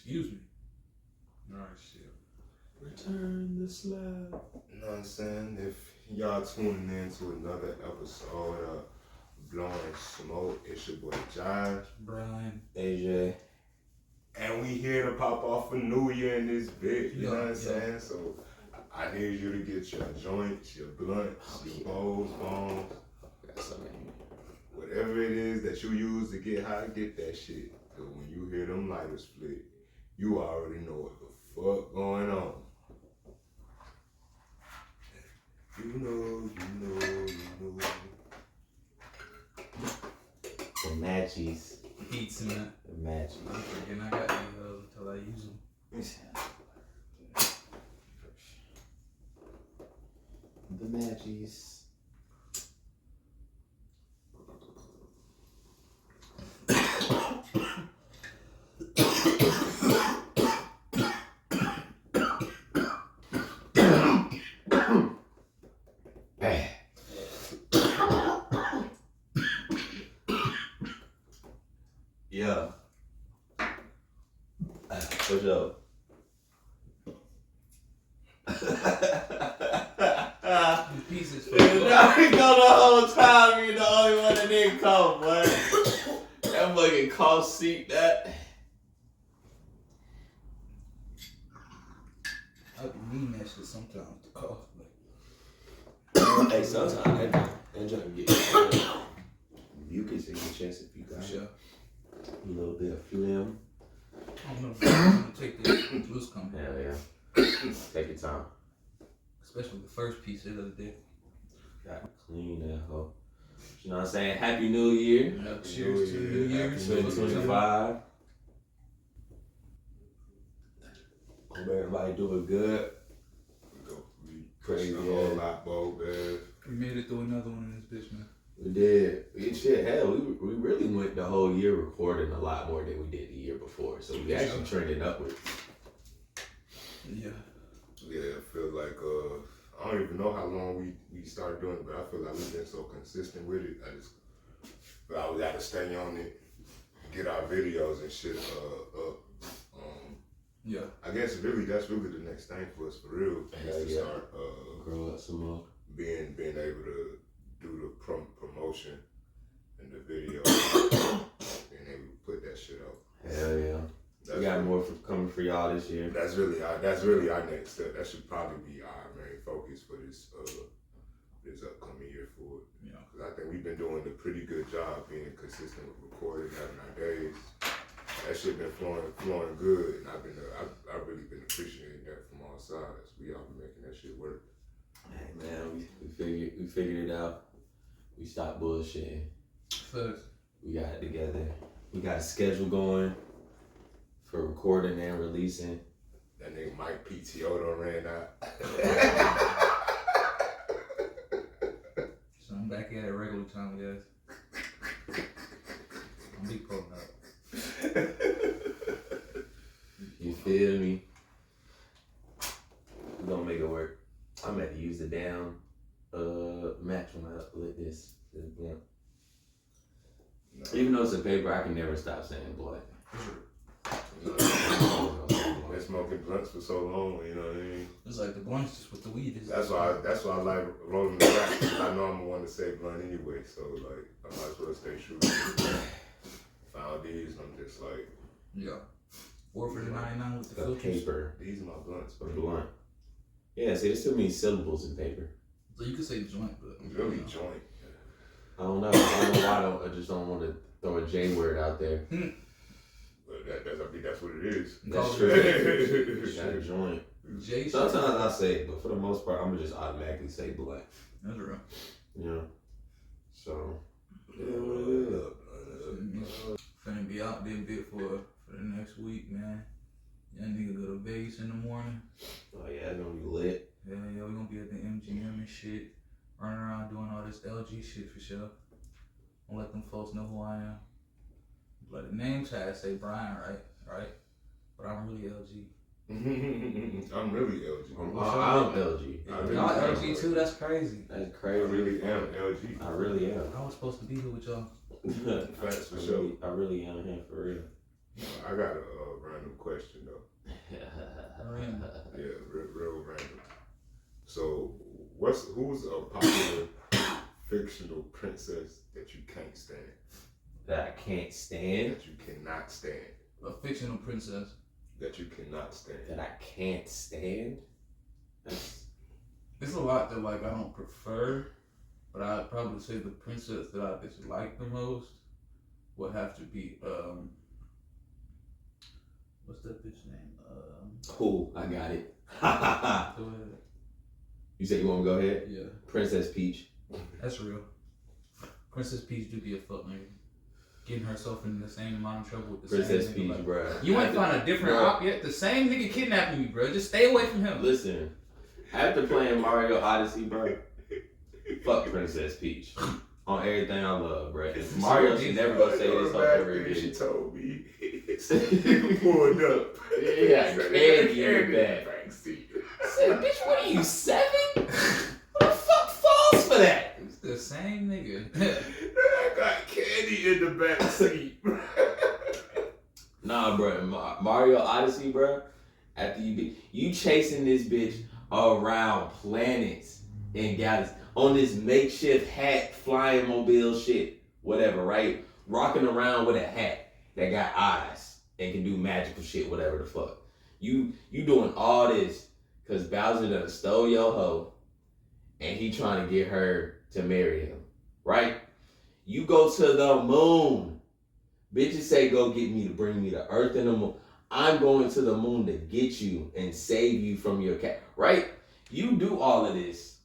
Excuse me. Alright, shit. Return the slab. You know what I'm saying? If y'all tuning in to another episode of Blowing Smoke, it's your boy Josh, Brian, AJ. and we here to pop off a new year in this bitch. You know what I'm Yeah. saying? So I need you to get your joints, your blunts, your bowls, bones, Got something in here. whatever it is that you use to get high, get that shit. Cause when you hear them lighters flick, you already know what the fuck going on. You know. The matchies. Heats in that. The matchies. I'm forgetting I got these until I use them. The matchies. Yeah. What's up? These pieces You know the whole time you're the only one that didn't come, boy. That fucking cough seat that. I be needing that shit sometimes to cough. Hey, sometimes that junk get mucus in your chest if you got For sure. a little bit of phlegm. I don't know if I'm gonna take this loose come. Hell yeah. Take your time. Especially the first piece the other day. Gotta clean that hoe. You know what I'm saying? Happy New Year. Yeah, cheers to New Year's. 2025. Hope everybody doing good. We Crazy, a whole yeah. lot, Bo, man. We made it through another one in this bitch, man. We did. Hell, we really went the whole year recording a lot more than we did the year before. So we actually trended upward. Yeah. Yeah, I feel like I don't even know how long we started doing it, but I feel like we've been so consistent with it. We gotta stay on it, get our videos and shit up. Yeah. I guess that's really the next thing for us for real. Is to Yeah. start Grow up some more. being able to do the promotion and the video, being able to put that shit out. Hell yeah. We got more coming for y'all this year. That's really our next step. That should probably be our main focus for this upcoming year for it. Yeah. Because I think we've been doing a pretty good job being consistent with recording, having our days. That shit been flowing good, and I've really been appreciating that from all sides. We all been making that shit work. Hey man, we figured it out. We stopped bullshitting. First. We got it together. We got a schedule going for recording and releasing. That nigga Mike PTO done ran out. So I'm back at it regular time, guys. I'm big pulling up. You feel me? We gonna make it work. I'm gonna have to use the down match when I lit this blunt. No. Even though it's a paper, I can never stop saying blunt. Been smoking blunts for so long, you know what I mean? It's like the blunts just with the weed. That's why I like rolling the back. I know I'm the one to say blunt anyway, so like I might as well stay true. Found these, and I'm just like, Yeah. 4 for the 99 with the The filters. paper. these are my blunts, The but blunt. Yeah, see, there's too many syllables in paper. So you could say joint, but really joint. I don't know why I just don't want to throw a J word out there. But that's what it is. That's Call true. it You got a joint. J. Sometimes I say it, but for the most part, I'm gonna just automatically say blunt. That's real. Yeah. So. Finna be out there a bit for the next week, man. Young nigga go to Vegas in the morning. Oh yeah, it's gonna be lit. Yeah, we gonna be at the MGM and shit. Running around doing all this LG shit for sure. I'll let them folks know who I am. But the name tag say Brian, right? But I'm really LG. I'm really LG. I'm LG. I really Y'all am. LG too? That's crazy. That's I crazy. really am LG. I really am. I was supposed to be here with y'all. Facts for sure. I really am here for real. I got a random question though. Random. Yeah, real random. So, who's a popular fictional princess that you can't stand? That I can't stand. That you cannot stand. A fictional princess. That you cannot stand. That I can't stand. It's a lot that like I don't prefer, but I'd probably say the princess that I dislike the most would have to be what's that bitch name? Cool, I got it. Go ahead. You said you want to go ahead? Yeah, Princess Peach. that's real. Princess Peach do be a fuck nigga. Getting herself in the same amount of trouble with the Princess same nigga. Peach, Like, bro. you ain't find a different op yet. The same nigga kidnapping you, bro. Just stay away from him. Listen, after playing Mario Odyssey, bro, fuck Princess Peach. On everything I love, bro. And Mario should never go say this on ever She again. told me. Nigga pulled up. Yeah, candy in the back. Backseat. Said, bitch, what are you, 7? What the fuck falls for that? It's the same nigga. I got candy in the back seat. Nah, bro. Mario Odyssey, bro. After you chasing this bitch around planets and galaxies on this makeshift hat, flying mobile shit, whatever, right? Rocking around with a hat that got eyes and can do magical shit, whatever the fuck. You doing all this because Bowser done stole your hoe and he trying to get her to marry him, right? You go to the moon. Bitches say go get me to bring me to Earth and the moon. I'm going to the moon to get you and save you from your cat, right? You do all of this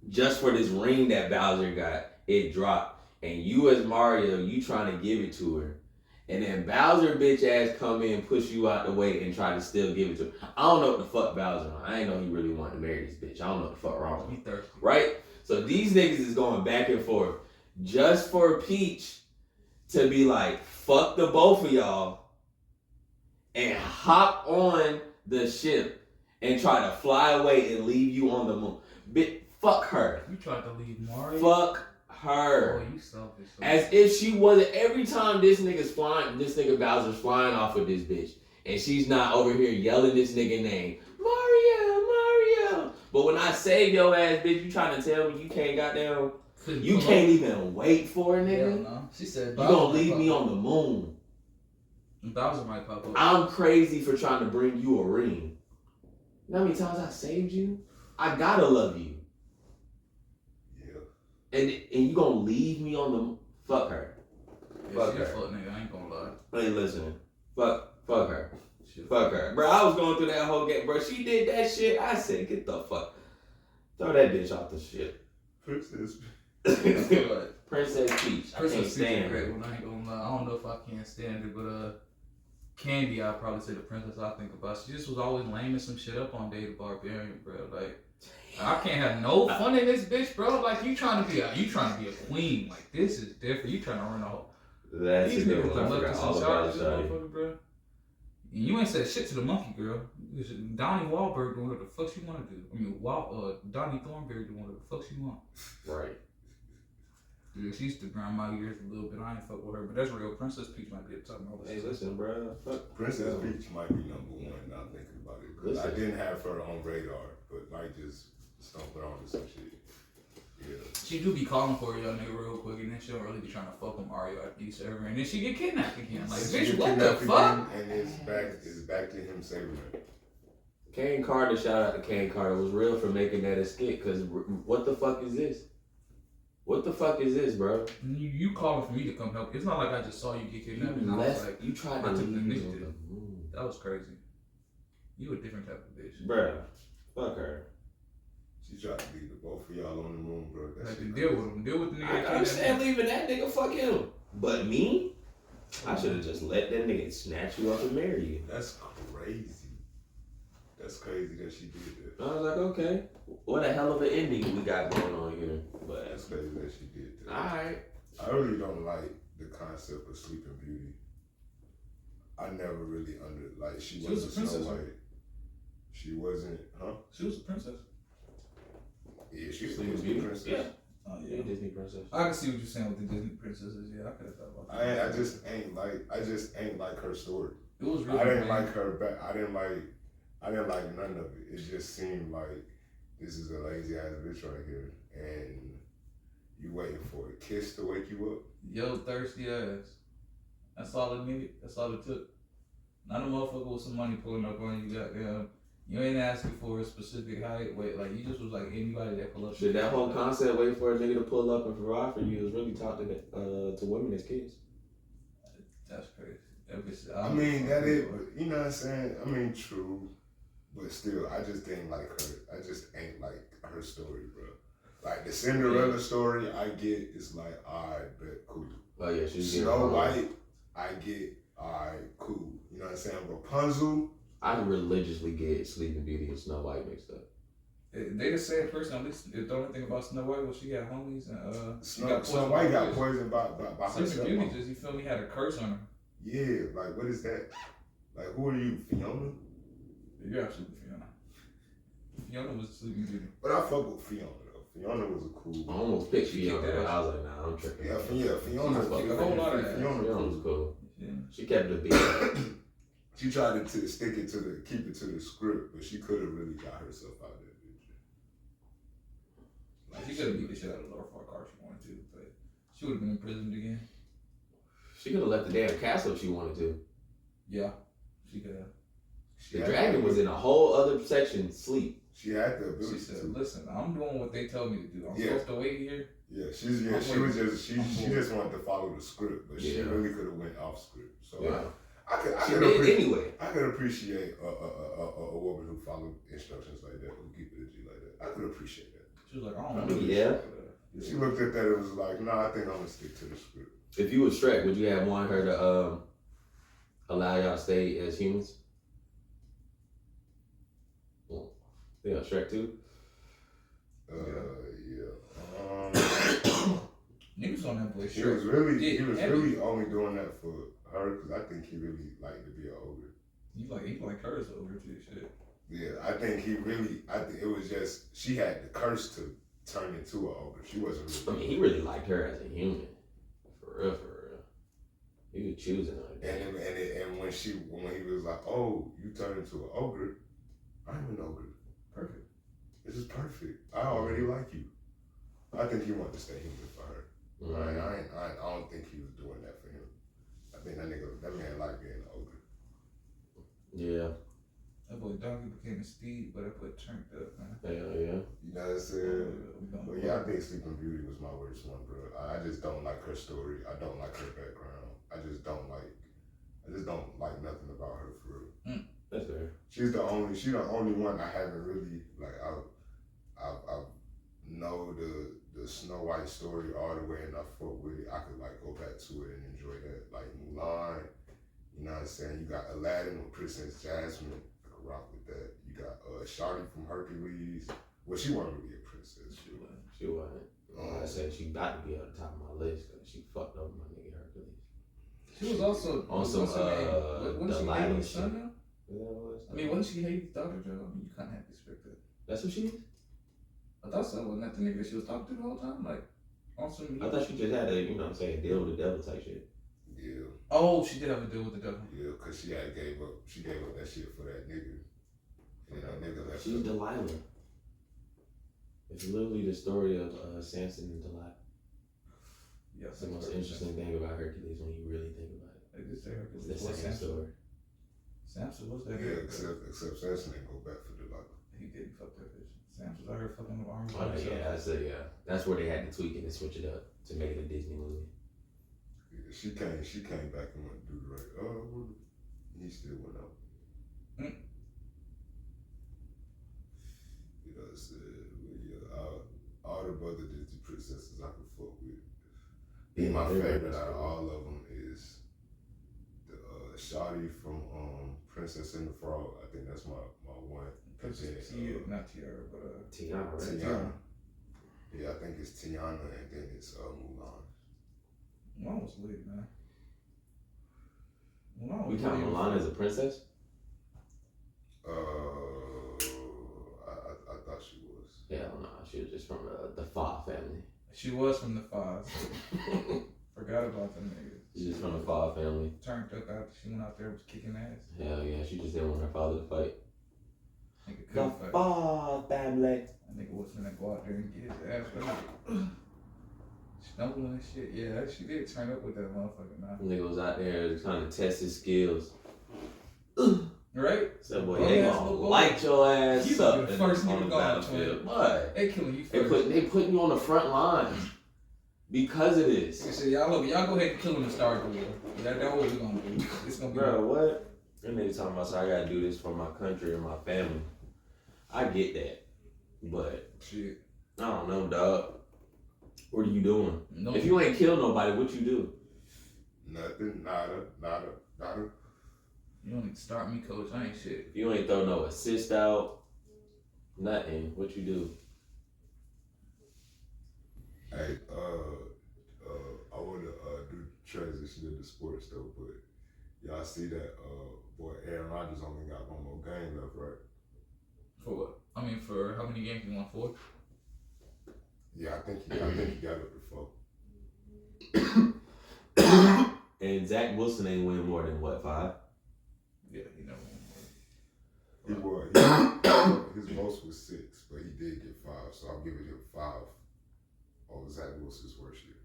just for this ring that Bowser got. It dropped. And you as Mario, you trying to give it to her. And then Bowser bitch ass come in, push you out the way and try to still give it to her. I don't know what the fuck Bowser on. I ain't know he really wanted to marry this bitch. I don't know what the fuck wrong with He him. thirsty. Right? So these niggas is going back and forth just for Peach to be like, fuck the both of y'all and hop on the ship and try to fly away and leave you on the moon. Bitch, fuck her. You tried to leave Mario. Fuck her. Oh, you selfish. As if she wasn't. Every time this nigga Bowser's flying off with this bitch, and she's not over here yelling this nigga name, Mario. But when I save your ass, bitch, you trying to tell me you can't goddamn, you can't even wait for a nigga? Hell no. She said, You gonna leave me on the moon? Bowser might pop up. I'm crazy for trying to bring you a ring. You know how many times I saved you? I gotta love you. Yeah. And you gonna leave me on the fuck her. Yeah, Fuck she her. a fuck nigga. I ain't gonna lie. I ain't listening. Fuck her. She a Fuck her. Bro, I was going through that whole game, bro. She did that shit. I said, get the fuck. Throw that bitch off the ship. Princess. But Princess Peach. I can't Princess Peach is stand great her. one. I ain't gonna lie. I don't know if I can stand her, but Candy, I'd probably say the princess I think about. She just was always laming some shit up on Day the Barbarian, bro. Like, I can't have no fun in this bitch, bro. Like, you trying to be a queen. Like, this is different. You trying to run a whole. That's These a good niggas one. I done left forgot us all in about charge it, of this Shawty. motherfucker, bro. And you ain't said shit to the monkey girl. Donnie Wahlberg doing what the fuck she want to do. I mean, Donnie Thornberry doing what the fuck she want. Right. Yeah, she used to grind my gears a little bit. I ain't fuck with her, but that's real. Princess Peach might be a top of Hey, listen, bro. Fuck. Princess Peach might be number one now thinking about it. 'Cause I Listen. didn't have her on radar, but might just stump her on to some shit. Yeah. She do be calling for a young nigga real quick, and then she'll really be trying to fuck with Mario after you serve her, and then she get kidnapped again. Like, She bitch, get what the kidnapped fuck? again, And it's back to him saving her. Kane Carter, shout out to Kane Carter, was real for making that a skit, because what the fuck is this? What the fuck is this, bro? You calling for me to come help? It's not like I just saw you get kidnapped, and I was like, You tried I to took the leave me on initiative. the moon. that was crazy. You a different type of bitch. Bruh, fuck her. She tried to leave the both of y'all on the moon, bro. That Like, shit to deal crazy. with him. Deal with the nigga I that understand kidnapped leaving that nigga, fuck him. But me? I should have just let that nigga snatch you up and marry you. That's crazy. That's crazy that she did that. I was like, okay, what a hell of an ending we got going on here. But That's crazy that she did that. alright. I really don't like the concept of Sleeping Beauty. I never really she She was wasn't a princess, Snow right? White. She wasn't, huh? She was a princess. Yeah, she was a Sleeping Disney Beauty? princess. Yeah. Oh Yeah, Disney princess. I can see what you're saying with the Disney princesses. Yeah, I could have thought about that. I just ain't like her story. It was really. I didn't big. like her back. I didn't like none of it. It just seemed like this is a lazy ass bitch right here, and you waiting for a kiss to wake you up. Yo, thirsty ass. That's all it needed. That's all it took. Not a motherfucker with some money pulling up on you. Goddamn. You ain't asking for a specific height, weight. Like, you just was like anybody that pull up. Shit, that whole concept, wait for a nigga to pull up and provide for you, is really taught to women as kids. That's crazy. I mean, that is, but you know what I'm saying? I mean, true, but still, I just didn't like her. I just ain't like her story, bro. Like the Cinderella story, I get. It's like, alright, but cool. Oh yeah, she's Snow White, I get. Alright, cool. You know what I'm saying? Rapunzel, I religiously get Sleeping Beauty and Snow White mixed up. They the same person. At least the only thing about Snow White was she got homies and Snow White got poisoned by Sleeping herself. Beauty just, you feel me, had a curse on her. Yeah, like what is that? Like who are you, Fiona? You're absolutely Fiona. Fiona was Sleeping Beauty. But I fuck with Fiona though. Fiona was a I cool. almost picked She kicked Fiona, but that I was like, nah, I'm tripping. Yeah, Fiona. She fucked a whole lot of ass. Fiona Fiona cool. was cool. Yeah. She kept it a beat. She tried to stick it to keep it to the script, but she could have really got herself out of that bitch. Like, she could have beat the shit out of Laura Farquhar if she wanted to, but she would have been imprisoned again. She could have left the damn castle if she wanted to. Yeah, she could have. The dragon was in a whole other section, sleep. She had the She ability said, to. "Listen, I'm doing what they tell me to do. I'm Yeah. supposed to wait here." Yeah, she just wanted to follow the script, but she Yeah. really could have went off script. So Yeah. I She could did appreciate. anyway. I could appreciate a woman who followed instructions like that, who keep it a G like that. I could appreciate that. She was like, "I don't know." Yeah. She looked at that and was like, "Nah, I think I'm gonna stick to the script." If you was Shrek, would you have wanted her to allow y'all to stay as humans? Well, yeah, Shrek too. Yeah. Niggas on that boy He shirt. was really Heavy. only doing that for her because I think he really liked to be an ogre. He like hers over too. Shit. Yeah, I think it was just she had the curse to turn into an ogre. She wasn't I really. mean, he really liked her as a human. For real, for real. He was choosing her. And when he was like, "Oh, you turned into an ogre," I'm an ogre. Perfect. This is perfect. I already like you. I think he wanted to stay human for her. Mhm. I don't think he was doing that for him. I think that man liked being an ogre. Yeah. That boy Donkey became a steed, but that boy turned up, man. Hell yeah. You know what I'm saying? We gonna But yeah, I think Sleeping Beauty was my worst one, bro. I just don't like her story. I don't like her background. I just don't like nothing about her for real. That's fair. She's the only one I haven't really like. I know the Snow White story all the way, and I fuck with it. I could like go back to it and enjoy that. Like Mulan, you know what I'm saying? You got Aladdin with Princess Jasmine. I could rock with that. You got Shawty from Hercules. Well, she wasn't really a princess. She wasn't. I said she about to be on the top of my list because she fucked up my nigga Hercules. She was also On some wasn't she Delilah Haley's shit. son now? Is that what it was? I mean, wasn't she Haley's daughter, Joe? I mean, you kind of have to expect that. That's what she is? I thought so. Wasn't that the nigga that she was talking to the whole time? Like, on some. I thought she just had a, you know what I'm saying, deal with the devil type shit. Yeah, Oh, she did have a deal with the devil. yeah, cause she gave up that shit for that nigga. And that nigga left She's her. Delilah. It's literally the story of Samson and Delilah. Yeah, That's the most interesting thing about Hercules when you really think about it. They did say her It's the same story. Samson was that Yeah, nigga. except Samson didn't go back for Delilah. He didn't fuck that bitch. Samson was out here fucking with arms. Oh yeah, that's where they had to tweak it and switch it up to make it a Disney movie. Yeah, she came back and went to do the right. Well, he still went out. You know, all the other Disney princesses I can fuck with. Yeah, My they're favorite nice. out of all of them is the Shawty from Princess and the Frog. I think that's my one. Not Tiara, but Tiana, right? Tiana. Yeah, I think it's Tiana, and then it's Mulan. Mulan was lit, man. Mulan We was count lit. Mulan as a princess? I thought she was. Hell no, she was just from the Fa family. She was from the Five. Forgot about them niggas. She's just from the Fall family. Turned up after she went out there was kicking ass. Hell yeah, she just didn't want her father to fight. Nigga The couldn't fight. Fall family. That nigga was finna go out there and get his ass right. Stumbling and shit. Yeah, she did turn up with that motherfucker now. Nigga was out there trying to test his skills. Right? So boy, Oh, they yeah, gonna little boy. light your ass You up the in first on nigga the go out battlefield. there. What? They killing you They first. putting you on the front lines because of They this. said, y'all go ahead and kill him and start the war. That's what we're gonna do. It's gonna be Bro, what? That nigga talking about, so I gotta do this for my country and my family. I get that, but shit. I don't know, dog. What are you doing? No. If you ain't kill nobody, what you do? Nothing, nada. You don't need to start me, coach. I ain't shit. If you ain't throw no assist out, nothing. What you do? Hey, I wanna do transition into sports though, but y'all see that boy Aaron Rodgers only got one more game left, right? For what? I mean, for how many games you want for? Yeah, I think he got up to 4. And Zach Wilson ain't win more than what, 5? Yeah, you know. He was. His most was 6, but he did get 5, so I'm giving him 5 on Zach Wilson's worst year.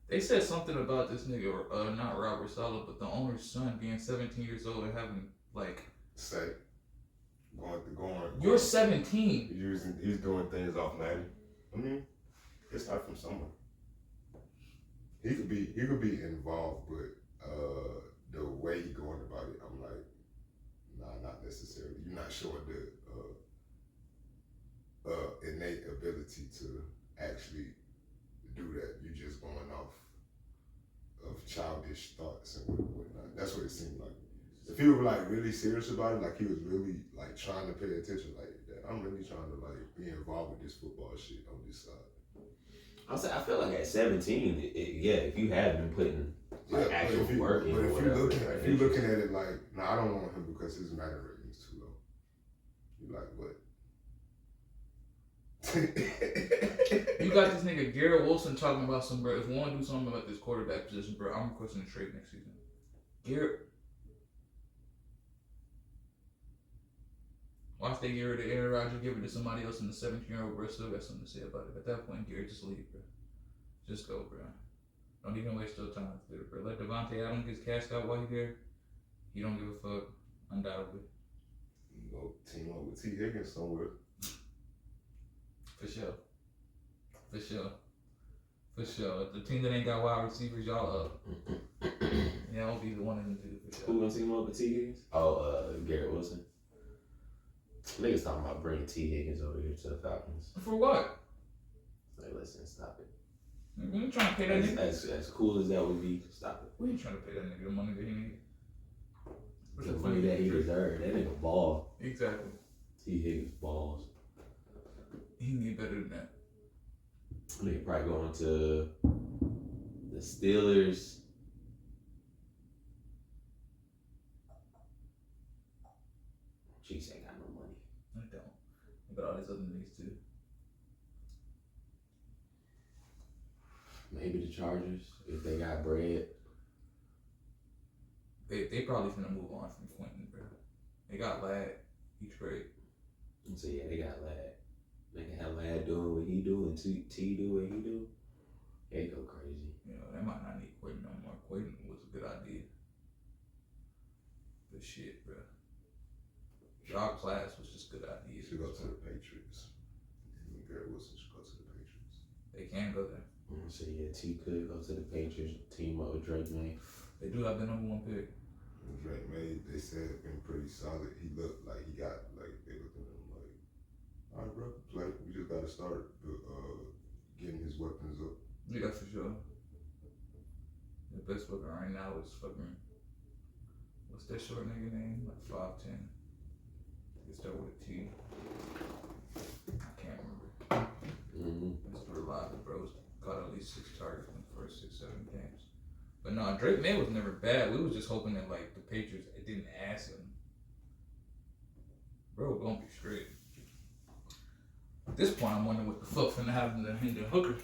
They said something about this nigga, not Robert Saleh, but the owner's son being 17 years old and having like. Say, going. You're 17. He's doing things off Madden. I mean, it's not from somewhere. He could be involved, but the way he going about it, I'm like, nah, not necessarily. You're not showing the innate ability to actually do that. You're just going off of childish thoughts and whatnot. That's what it seemed like. If he were like really serious about it, like he was really like trying to pay attention, like that, I'm really trying to like be involved with this football shit on this side. I feel like at 17, if you have been putting like actual work in or whatever. If you're looking at it like, I don't want him because his Madden rating is too low. You're like, what? You got this nigga Garrett Wilson talking about some, bro. If we want to do something about this quarterback position, bro, I'm requesting a trade next season. Garrett. Watch they get rid of Aaron Rodgers, give it to somebody else, and the 17-year-old bro still got something to say about it. At that point, Garrett, just leave, bro. Just go, bro. Don't even waste your time there, bro. Let Devontae Adams get cashed out while he's there. He don't give a fuck, undoubtedly. Go team up with T. Higgins somewhere. For sure. The team that ain't got wide receivers, y'all up. Yeah, I'll be the one of them two, for sure. Who gonna team up with T. Higgins? Oh, Garrett Wilson. Niggas talking about bringing T. Higgins over here to the Falcons. For what? Like, listen, stop it. We ain't trying to pay that nigga. As cool as that would be, stop it. We ain't trying to pay that nigga the money that he needs. The money that he deserved. That nigga ball. Exactly. T. Higgins balls. He need better than that. Nigga probably going to the Steelers. Chiefs ain't got no money. I don't. But all these other niggas too. Maybe the Chargers, if they got bread. They probably finna move on from Quentin, bro. They got Lad. He's great. So yeah, they got Lad. They can have Lad doing what he do and T do what he do. They go crazy. You know, they might not need Quentin no more. Quentin was a good idea. But shit, bro. Y'all class was just good He ideas. should go to the Patriots. And Garrett Wilson should go to the Patriots. They can go there. So yeah, T could go to the Patriots, team up with Drake May. They do have the number 1 pick. And Drake May, they said, been pretty solid. He looked like he got, like, they looked at him like, all right, bro, play. We just got to start getting his weapons up. Yeah, for sure. The best weapon right now is fucking, what's that short nigga name? Like 5'10". It start with a T. I can't remember. Let's put it live. The bros caught at least 6 targets in the first 6-7 games. But no, Drake May was never bad. We was just hoping that like the Patriots didn't ask him. Bro, gonna be straight. At this point, I'm wondering what the fuck finna happen to Hendon Hooker.